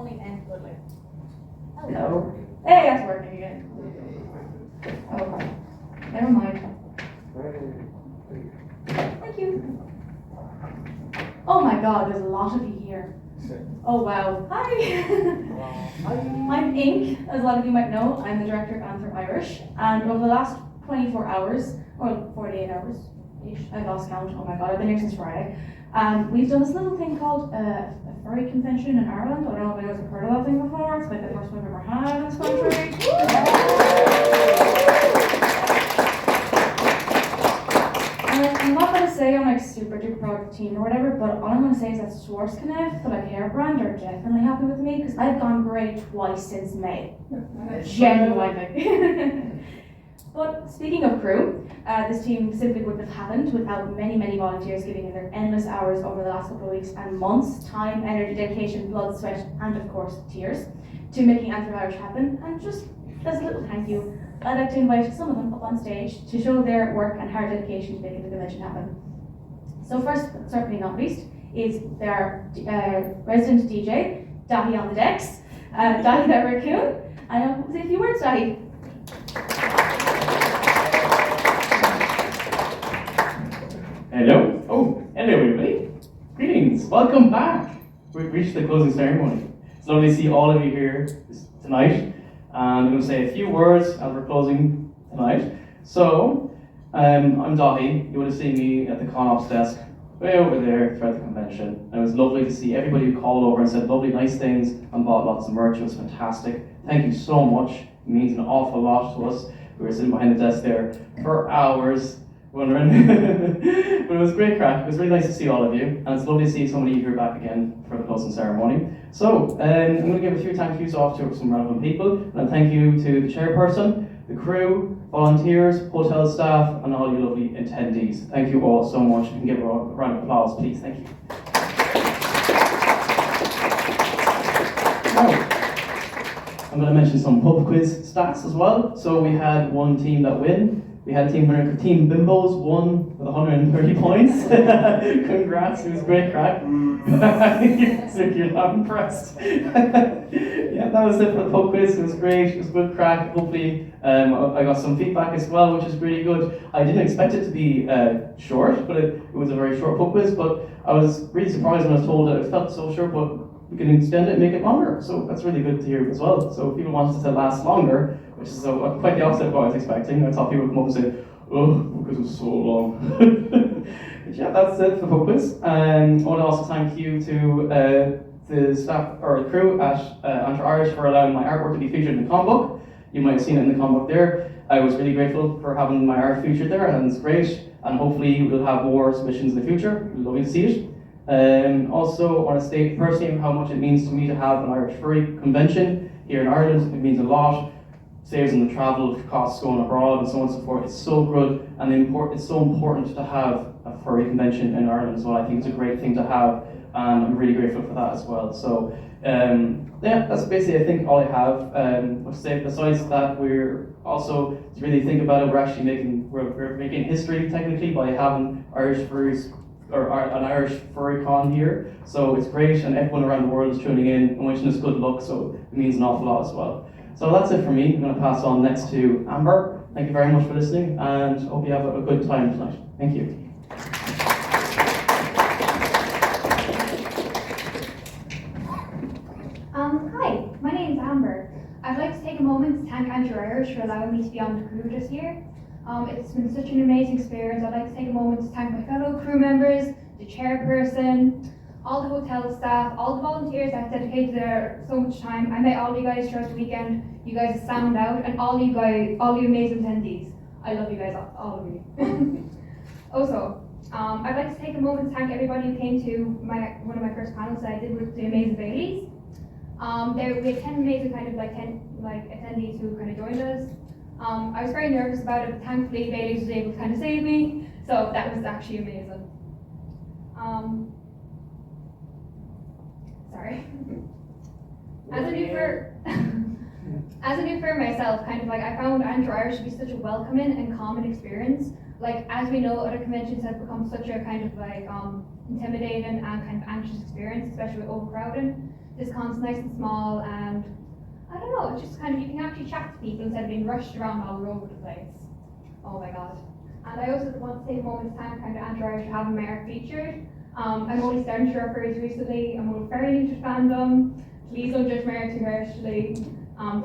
only end good like. Hello. Hey, that's working again. Okay. Never mind. Thank you. Oh my god, there's a lot of you here. Oh wow. Hi. I'm Ink, as a lot of you might know. I'm the director of Anthro Irish, and over the last 24 hours, or 48 hours, I've lost count, oh my god, I've been here since Friday. We've done this little thing called a furry convention in Ireland. I don't know if you guys have heard of that thing before. It's like the first one I've ever had in this country. I'm not going to say I'm like super duper proud of the team or whatever, but all I'm going to say is that Schwarzkopf, the like hair brand, are definitely happy with me because I've gone grey twice since May. Genuinely. But speaking of crew, this team simply wouldn't have happened without many, many volunteers giving in their endless hours over the last couple of weeks and months, time, energy, dedication, blood, sweat, and of course tears, to making Anthro Irish happen. And just as a little thank you, I'd like to invite some of them up on stage to show their work and hard dedication to making the convention happen. So first, but certainly not least, is their resident DJ, Dahi on the decks, Dahi the Raccoon. I know, say a few words, Dahi. Hello. Oh, hello everybody. Greetings. Welcome back. We've reached the closing ceremony. It's lovely to see all of you here tonight. And I'm going to say a few words as we're closing tonight. So, I'm Dahi. You would have seen me at the ConOps desk way over there throughout the convention. And it was lovely to see everybody who called over and said lovely, nice things and bought lots of merch. It was fantastic. Thank you so much. It means an awful lot to us. We were sitting behind the desk there for hours wondering. But it was great crack. It was really nice to see all of you. And it's lovely to see so many of you here back again for the closing ceremony. So, I'm going to give a few thank yous off to some relevant people. And thank you to the chairperson, the crew, volunteers, hotel staff, and all you lovely attendees. Thank you all so much. You can give a round of applause, please. Thank you. Now, I'm going to mention some pub quiz stats as well. So we had one team that win. We had a team winner, Team Bimbos won with 130 points. Congrats, it was great crack. You're not impressed. Yeah, that was it for the pub quiz. It was great, it was good crack. Hopefully, I got some feedback as well, which is really good. I didn't expect it to be short, but it was a very short pub quiz. But I was really surprised when I was told that it felt so short, but we can extend it and make it longer. So that's really good to hear as well. So if people want it to last longer, which is quite the opposite of what I was expecting. I thought people would come up and say, oh, because it was so long. But yeah, that's it for the pub quiz. I want to also thank you to the staff or the crew at Anthro Irish for allowing my artwork to be featured in the comic book. You might have seen it in the comic book there. I was really grateful for having my art featured there, and it's great. And hopefully we'll have more submissions in the future. We'd love to see it. Also, I want to state personally how much it means to me to have an Irish furry convention here in Ireland. It means a lot. Saves on the travel costs going abroad and so on and so forth. It's so good and it's so important to have a furry convention in Ireland as well. I think it's a great thing to have, and I'm really grateful for that as well. So yeah, that's basically I think all I have. I'll say besides that, we're also to really think about it. We're actually making history technically by having Irish furries or an Irish furry con here. So it's great, and everyone around the world is tuning in and wishing us good luck. So it means an awful lot as well. So that's it for me. I'm going to pass on next to Amber. Thank you very much for listening, and hope you have a good time tonight. Thank you. Hi, my name is Amber. I'd like to take a moment to thank Anthro Irish for allowing me to be on the crew this year. It's been such an amazing experience. I'd like to take a moment to thank my fellow crew members, the chairperson, all the hotel staff, all the volunteers that dedicated their so much time. I met all you guys throughout the weekend. You guys stand out, and all you amazing attendees. I love you guys, all of you. Also, I'd like to take a moment to thank everybody who came to one of my first panels that I did with the Amazing Baileys. We had 10 amazing attendees who kind of joined us. I was very nervous about it, but thankfully Baileys was able to kind of save me, so that was actually amazing. Sorry. As a new fur myself, I found Anthro Irish to be such a welcoming and calming experience. Like, as we know, other conventions have become such a intimidating and kind of anxious experience, especially with overcrowding. This con's nice and small, and I don't know, it's just kind of, you can actually chat to people instead of being rushed around all over the place. Oh my god. And I also want to take a moment to thank kind of Anthro Irish for having my art featured. I'm only starting to refer to recently. I'm on very new to fandom. Please don't judge my art too harshly.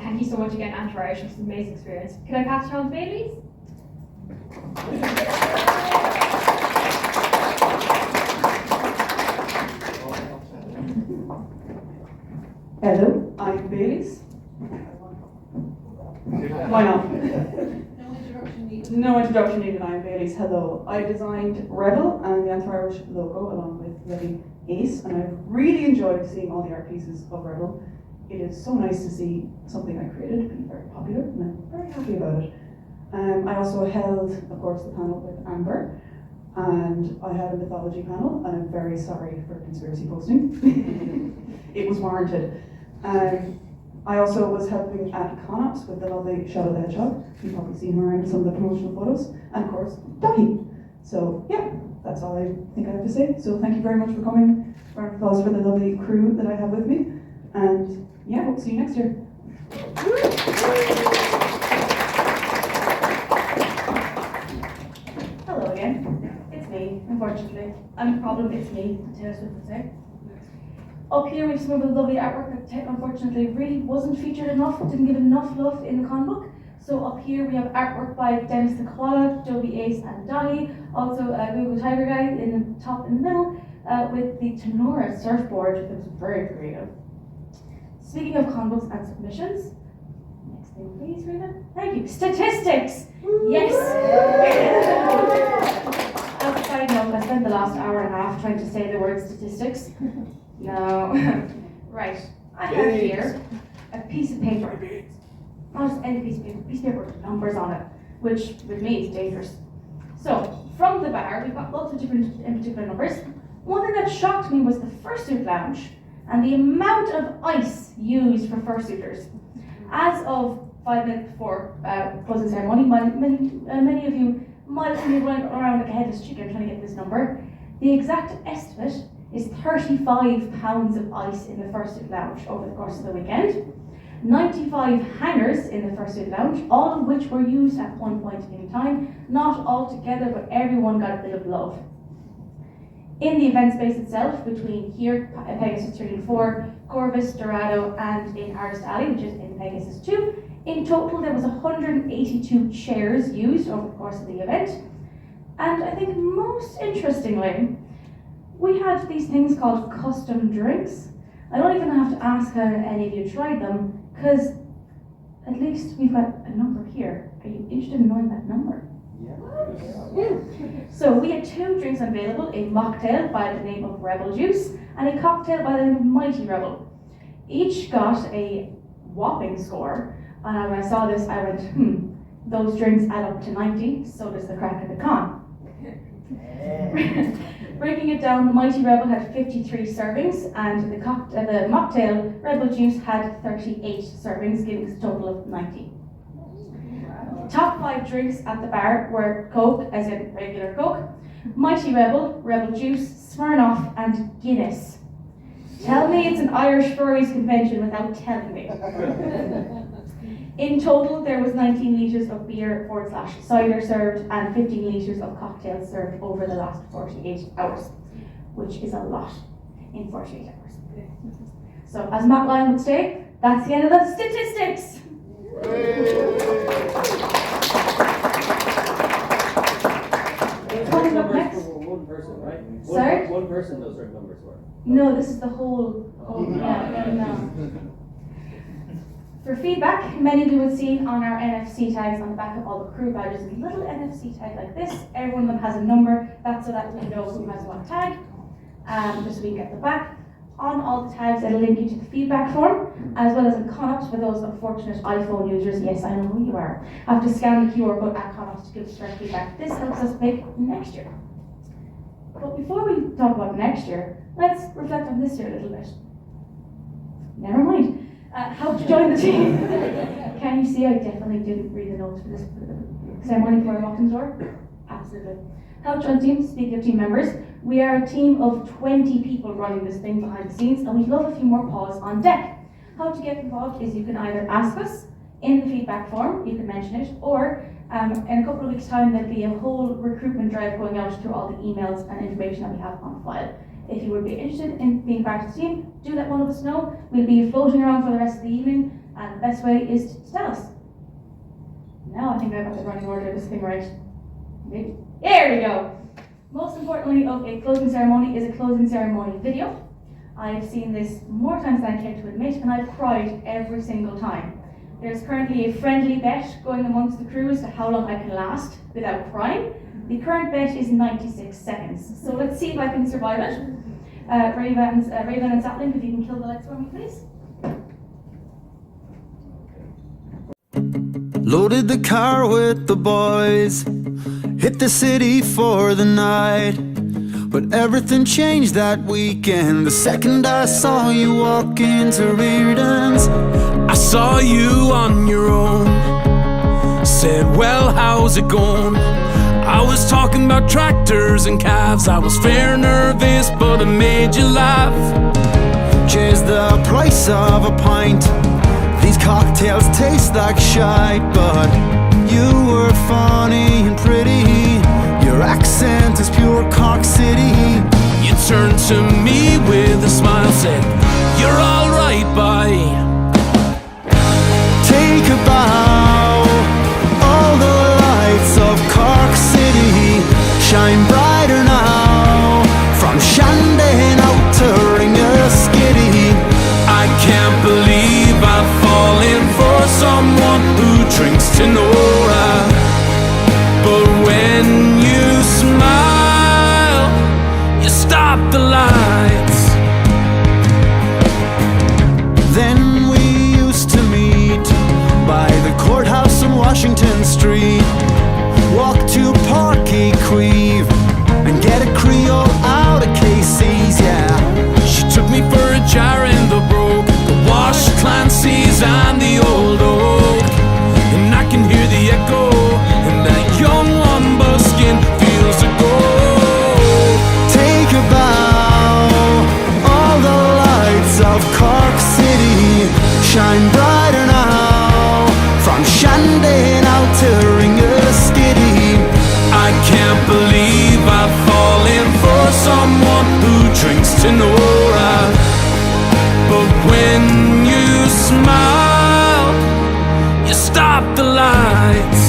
Thank you so much again, Anthro Irish. It's an amazing experience. Can I pass it on to Bailey's? Hello, I'm Baileys. Why not? No introduction needed, I'm Baileys. Hello. I designed Rebel and the Anthro Irish logo along with Lily Ace, and I've really enjoyed seeing all the art pieces of Rebel. It is so nice to see something I created be very popular, and I'm very happy about it. I also held, of course, the panel with Amber, and I had a mythology panel, and I'm very sorry for conspiracy posting. It was warranted. I also was helping at Conops with the lovely Shadow the Hedgehog. You've probably seen her in some of the promotional photos, and of course, Ducky. So yeah, that's all I think I have to say. So thank you very much for coming. Round of applause for the lovely crew that I have with me, and yeah, hope to see you next year. Hello again. It's me, unfortunately. And the problem, it's me, Taylor Swift would say. Up here we have some of the lovely artwork that unfortunately really wasn't featured enough, didn't get enough love in the con book. So up here we have artwork by Dennis the Koala, Joby Ace and Dottie, also Google Tiger Guy in the top in the middle, with the Tenora surfboard that was very creative. Speaking of con books and submissions, next thing please, Rita. Thank you. Statistics! Yes! As a side note, I spent the last hour and a half trying to say the word statistics. No. Right. I have here a piece of paper. Not just any piece of paper with numbers on it, which with me is dangerous. So, from the bar, we've got lots of different in particular numbers. One thing that shocked me was the fursuit lounge and the amount of ice used for fursuiters. As of 5 minutes before closing ceremony, many of you might have been running around like a headless chicken trying to get this number. The exact estimate is 35 pounds of ice in the fursuit lounge over the course of the weekend. 95 hangers in the fursuit lounge, all of which were used at one point in time. Not all together, but everyone got a bit of love. In the event space itself, between here, Pegasus 3 and 4, Corvus, Dorado, and in Artist Alley, which is in Pegasus 2, in total there was 182 chairs used over the course of the event. And I think most interestingly, we had these things called custom drinks. I don't even have to ask how any of you tried them, because at least we've got a number here. Are you interested in knowing that number? Yeah. So we had 2 drinks available, a mocktail by the name of Rebel Juice and a cocktail by the name of Mighty Rebel. Each got a whopping score, and when I saw this I went, those drinks add up to 90, so does the crack of the con. Breaking it down, the Mighty Rebel had 53 servings, and the mocktail, Rebel Juice, had 38 servings, giving us a total of 90. Top 5 drinks at the bar were Coke, as in regular Coke, Mighty Rebel, Rebel Juice, Smirnoff, and Guinness. Tell me it's an Irish Furries convention without telling me. In total, there was 19 litres of beer / cider served and 15 litres of cocktails served over the last 48 hours, which is a lot in 48 hours. So, as Matt Lyon would say, that's the end of the statistics. Coming up next. One person, right? Sorry? One person those certain numbers were. No, this is the whole. No. For feedback, many of you would see on our NFC tags on the back of all the crew badges a little NFC tag like this. Every one of them has a number. That's so that we know who has what tag, just so we can get the back. On all the tags, it'll link you to the feedback form, as well as a Conops for those unfortunate iPhone users. Yes, I know who you are. Have to scan the QR code at Conops to give us direct feedback. This helps us make next year. But before we talk about next year, let's reflect on this year a little bit. Never mind. How to join the team? Can you see I definitely didn't read the notes for this ceremony before I walked in the door? Absolutely. How to join team, speaking of team members, we are a team of 20 people running this thing behind the scenes, and we'd love a few more paws on deck. How to get involved is you can either ask us in the feedback form, you can mention it, or in a couple of weeks' time there'll be a whole recruitment drive going out through all the emails and information that we have on file. If you would be interested in being part of the team, do let one of us know. We'll be floating around for the rest of the evening, and the best way is to tell us. Now I think I've got the running order of this thing right. Maybe. There we go. Most importantly of a closing ceremony is a closing ceremony video. I've seen this more times than I care to admit, and I've cried every single time. There's currently a friendly bet going amongst the crew as to how long I can last without crying. The current bet is 96 seconds, so let's see if I can survive it. Raven and Sapling, if you can kill the lights for me, please. Loaded the car with the boys, hit the city for the night. But everything changed that weekend, the second I saw you walk into Reardon's. I saw you on your own, said, well, how's it going? I was talking about tractors and calves. I was fair nervous, but I made you laugh. Chase the price of a pint. These cocktails taste like shite, but you were funny and pretty. Your accent is pure Cork City. You turned to me with a smile, said, you're alright, bye. Take a bow. All the lights of Cork City shine brighter now, from Shandon out to Ringaskiddy. I can't believe I've fallen for someone who drinks Tenora. But when you smile, you stop the lights. Then we used to meet by the courthouse on Washington Street. Walk to Parky Creve and get a Creole out of Casey's, yeah. She took me for a jar in the Brogue, the Wash, Clancy's and the Old Oak. And I can hear the echo, and that young one buskin feels the go. Take a bow. All the lights of Cork City shine brighter now, from Shandon out to Ringaskiddy. I can't believe I've fallen for someone who drinks Tenora. But when you smile, you stop the lights.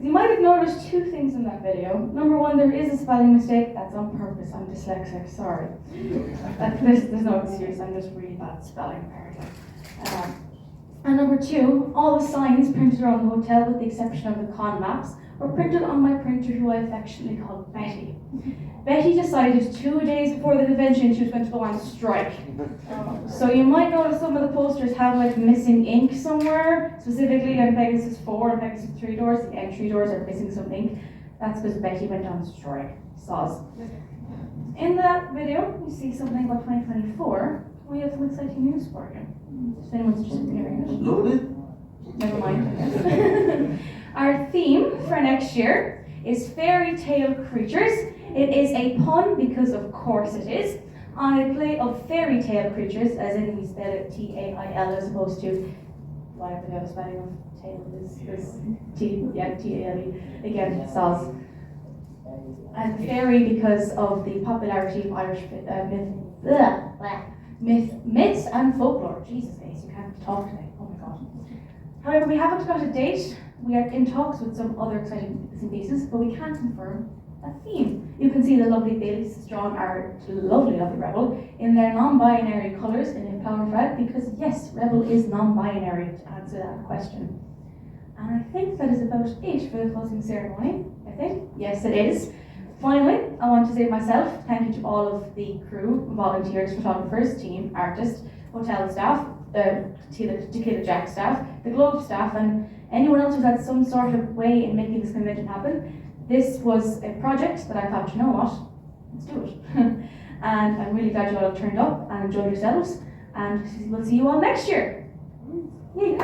You might have noticed two things in that video. Number one, there is a spelling mistake. That's on purpose. I'm dyslexic, sorry. There's no excuse. I'm just really bad at spelling, apparently. And number two, all the signs printed around the hotel, with the exception of the con maps, were printed on my printer, who I affectionately called Betty. Betty decided 2 days before the convention she was going to go on strike. So you might notice some of the posters have like missing ink somewhere, specifically on Pegasus 4 and Pegasus 3 doors. The entry doors are missing some ink. That's because Betty went on strike. Soz. In that video, you see something about 2024. We have some exciting news for you. If anyone's interested in hearing it. Loaded? Never mind. Our theme for next year is fairy tale creatures. It is a pun, because of course it is, on a play of fairy tale creatures, as in we spell it T-A-I-L as opposed to, why have we got a spelling of tail is T-A-L-E, again, soz. And fairy because of the popularity of Irish myths and folklore. Jesus, Ace, you can't talk today, oh my god. However, we haven't got a date. We are in talks with some other exciting bits and pieces, but we can confirm a theme. You can see the lovely Baileys drawn our lovely Rebel in their non-binary colours in a flower flag, because yes, Rebel is non-binary, to answer that question. And I think that is about it for the closing ceremony, I think. Yes, it is. Finally, I want to say myself, thank you to all of the crew, volunteers, photographers, team, artists, hotel staff, the Tequila Jack staff, the Globe staff, and anyone else who's had some sort of way in making this convention happen. This was a project that I thought, you know what, let's do it. And I'm really glad you all have turned up and enjoyed yourselves, and we'll see you all next year. Yay.